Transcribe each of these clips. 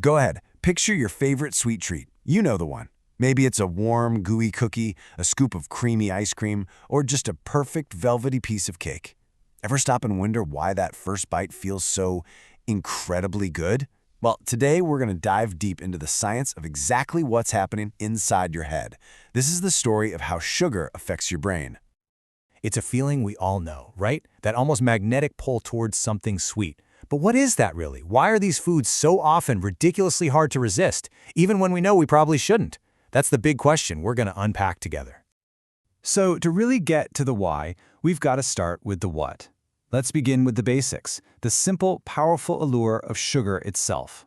Go ahead, picture your favorite sweet treat. You know the one. Maybe it's a warm, gooey cookie, a scoop of creamy ice cream, or just a perfect velvety piece of cake. Ever stop and wonder why that first bite feels so incredibly good? Well, today we're going to dive deep into the science of exactly what's happening inside your head. This is the story of how sugar affects your brain. It's a feeling we all know, right? That almost magnetic pull towards something sweet. But what is that really? Why are these foods so often ridiculously hard to resist, even when we know we probably shouldn't? That's the big question we're going to unpack together. So to really get to the why, we've got to start with the what. Let's begin with the basics, the simple, powerful allure of sugar itself.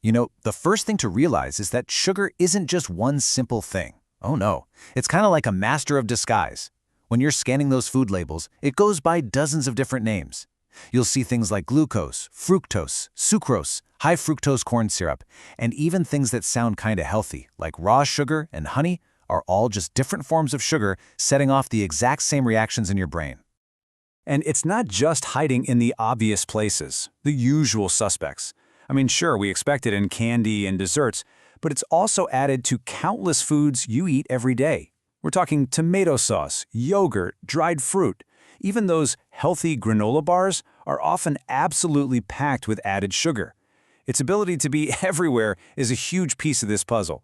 You know, the first thing to realize is that sugar isn't just one simple thing. Oh no, it's kind of like a master of disguise. When you're scanning those food labels, it goes by dozens of different names. You'll see things like glucose, fructose, sucrose, high fructose corn syrup, and even things that sound kind of healthy, like raw sugar and honey, are all just different forms of sugar setting off the exact same reactions in your brain. And it's not just hiding in the obvious places, the usual suspects. I mean, sure, we expect it in candy and desserts, but it's also added to countless foods you eat every day. We're talking tomato sauce, yogurt, dried fruit. Even those healthy granola bars are often absolutely packed with added sugar. Its ability to be everywhere is a huge piece of this puzzle.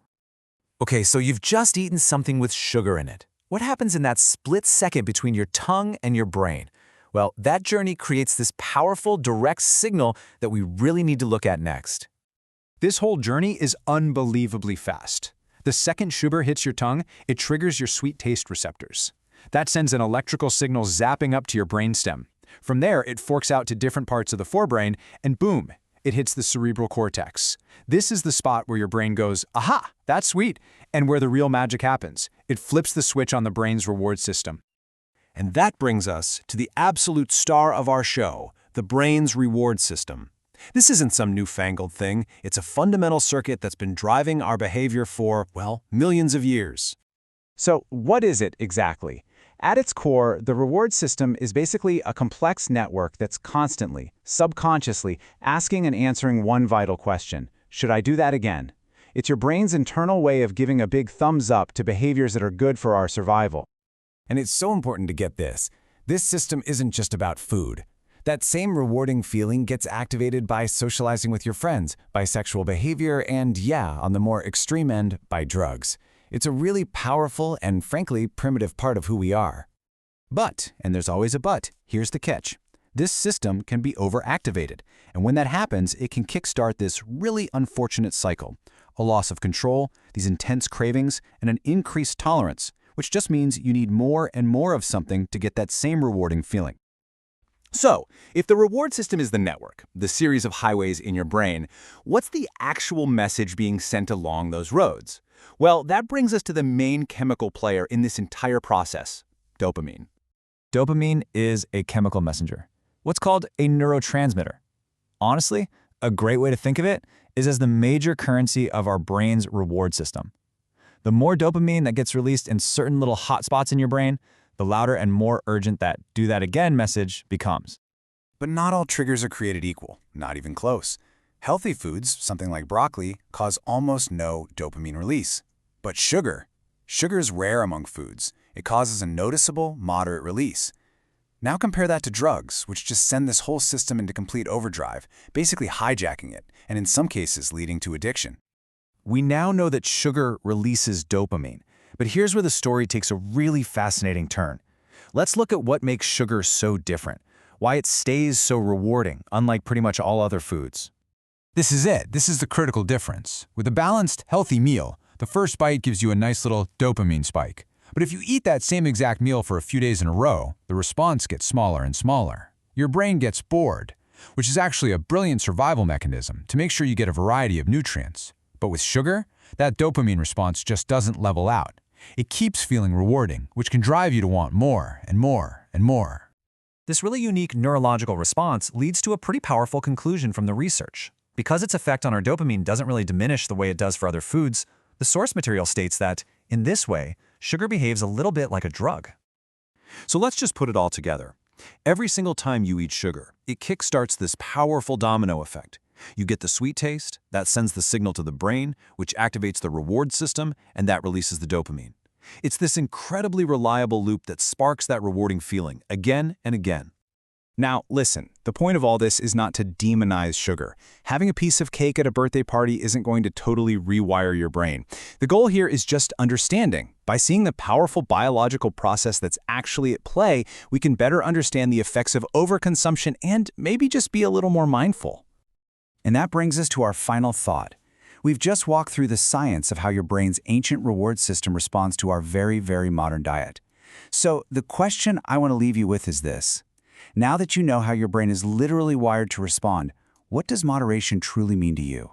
Okay, so you've just eaten something with sugar in it. What happens in that split second between your tongue and your brain? Well, that journey creates this powerful, direct signal that we really need to look at next. This whole journey is unbelievably fast. The second sugar hits your tongue, it triggers your sweet taste receptors. That sends an electrical signal zapping up to your brainstem. From there, it forks out to different parts of the forebrain, and boom, it hits the cerebral cortex. This is the spot where your brain goes, aha, that's sweet, and where the real magic happens. It flips the switch on the brain's reward system. And that brings us to the absolute star of our show, the brain's reward system. This isn't some newfangled thing. It's a fundamental circuit that's been driving our behavior for, well, millions of years. So what is it exactly? At its core, the reward system is basically a complex network that's constantly, subconsciously, asking and answering one vital question. Should I do that again? It's your brain's internal way of giving a big thumbs up to behaviors that are good for our survival. And it's so important to get this. This system isn't just about food. That same rewarding feeling gets activated by socializing with your friends, by sexual behavior, and yeah, on the more extreme end, by drugs. It's a really powerful and frankly primitive part of who we are. But, and there's always a but, here's the catch. This system can be overactivated, and when that happens, it can kickstart this really unfortunate cycle. A loss of control, these intense cravings, and an increased tolerance, which just means you need more and more of something to get that same rewarding feeling. So, if the reward system is the network, the series of highways in your brain, what's the actual message being sent along those roads? Well, that brings us to the main chemical player in this entire process, dopamine. Dopamine is a chemical messenger, what's called a neurotransmitter. Honestly, a great way to think of it is as the major currency of our brain's reward system. The more dopamine that gets released in certain little hotspots in your brain, the louder and more urgent that "do that again" message becomes. But not all triggers are created equal, not even close. Healthy foods, something like broccoli, cause almost no dopamine release. But sugar is rare among foods. It causes a noticeable, moderate release. Now compare that to drugs, which just send this whole system into complete overdrive, basically hijacking it, and in some cases leading to addiction. We now know that sugar releases dopamine, but here's where the story takes a really fascinating turn. Let's look at what makes sugar so different, why it stays so rewarding, unlike pretty much all other foods. This is it. This is the critical difference. With a balanced, healthy meal, the first bite gives you a nice little dopamine spike. But if you eat that same exact meal for a few days in a row, the response gets smaller and smaller. Your brain gets bored, which is actually a brilliant survival mechanism to make sure you get a variety of nutrients. But with sugar, that dopamine response just doesn't level out. It keeps feeling rewarding, which can drive you to want more and more and more. This really unique neurological response leads to a pretty powerful conclusion from the research. Because its effect on our dopamine doesn't really diminish the way it does for other foods, the source material states that, in this way, sugar behaves a little bit like a drug. So let's just put it all together. Every single time you eat sugar, it kickstarts this powerful domino effect. You get the sweet taste, that sends the signal to the brain, which activates the reward system, and that releases the dopamine. It's this incredibly reliable loop that sparks that rewarding feeling again and again. Now, listen, the point of all this is not to demonize sugar. Having a piece of cake at a birthday party isn't going to totally rewire your brain. The goal here is just understanding. By seeing the powerful biological process that's actually at play, we can better understand the effects of overconsumption and maybe just be a little more mindful. And that brings us to our final thought. We've just walked through the science of how your brain's ancient reward system responds to our very, very modern diet. So the question I want to leave you with is this. Now that you know how your brain is literally wired to respond, what does moderation truly mean to you?